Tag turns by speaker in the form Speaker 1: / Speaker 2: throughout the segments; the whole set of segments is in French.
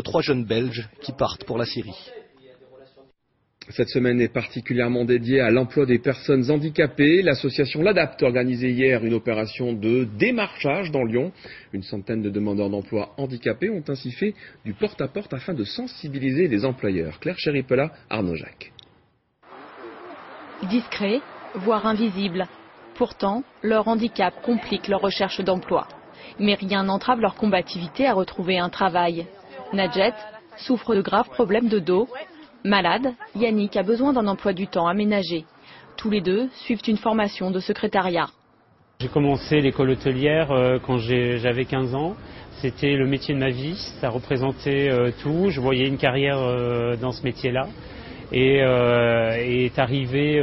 Speaker 1: 3 jeunes Belges qui partent pour la Syrie.
Speaker 2: Cette semaine est particulièrement dédiée à l'emploi des personnes handicapées. L'association L'Adapte organisait hier une opération de démarchage dans Lyon. Une centaine de demandeurs d'emploi handicapés ont ainsi fait du porte-à-porte afin de sensibiliser les employeurs. Claire Chéripela, Arnaud Jacques.
Speaker 3: Discrets, voire invisibles. Pourtant, leur handicap complique leur recherche d'emploi. Mais rien n'entrave leur combativité à retrouver un travail. Nadjet souffre de graves problèmes de dos. Malade, Yannick a besoin d'un emploi du temps aménagé. Tous les deux suivent une formation de secrétariat.
Speaker 4: J'ai commencé l'école hôtelière quand j'avais 15 ans. C'était le métier de ma vie, ça représentait tout. Je voyais une carrière dans ce métier-là. Et est arrivé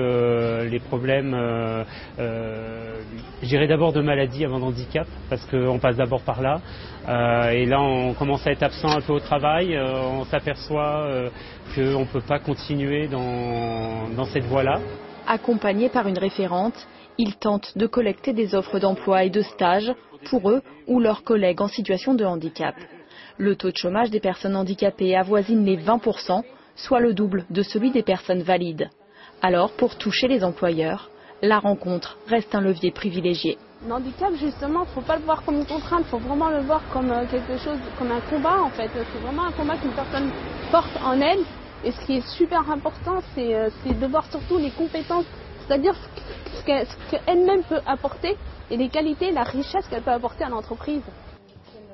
Speaker 4: les problèmes, je dirais d'abord de maladie avant d'handicap, parce qu'on passe d'abord par là. Et là, on commence à être absent un peu au travail, on s'aperçoit qu'on ne peut pas continuer dans cette voie-là.
Speaker 3: Accompagnés par une référente, ils tentent de collecter des offres d'emploi et de stage pour eux ou leurs collègues en situation de handicap. Le taux de chômage des personnes handicapées avoisine les 20%, soit le double de celui des personnes valides. Alors, pour toucher les employeurs, la rencontre reste un levier privilégié.
Speaker 5: L'handicap, justement, il ne faut pas le voir comme une contrainte, il faut vraiment le voir comme quelque chose, comme un combat en fait. C'est vraiment un combat qu'une personne porte en elle. Et ce qui est super important, c'est de voir surtout les compétences, c'est-à-dire ce qu'elle-même peut apporter et les qualités, la richesse qu'elle peut apporter à l'entreprise.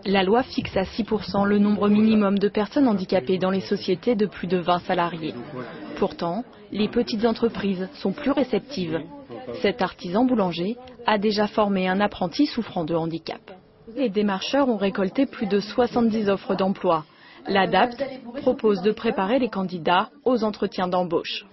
Speaker 3: La loi fixe à 6% le nombre minimum de personnes handicapées dans les sociétés de plus de 20 salariés. Pourtant, les petites entreprises sont plus réceptives. Cet artisan boulanger a déjà formé un apprenti souffrant de handicap. Les démarcheurs ont récolté plus de 70 offres d'emploi. L'Adapte propose de préparer les candidats aux entretiens d'embauche.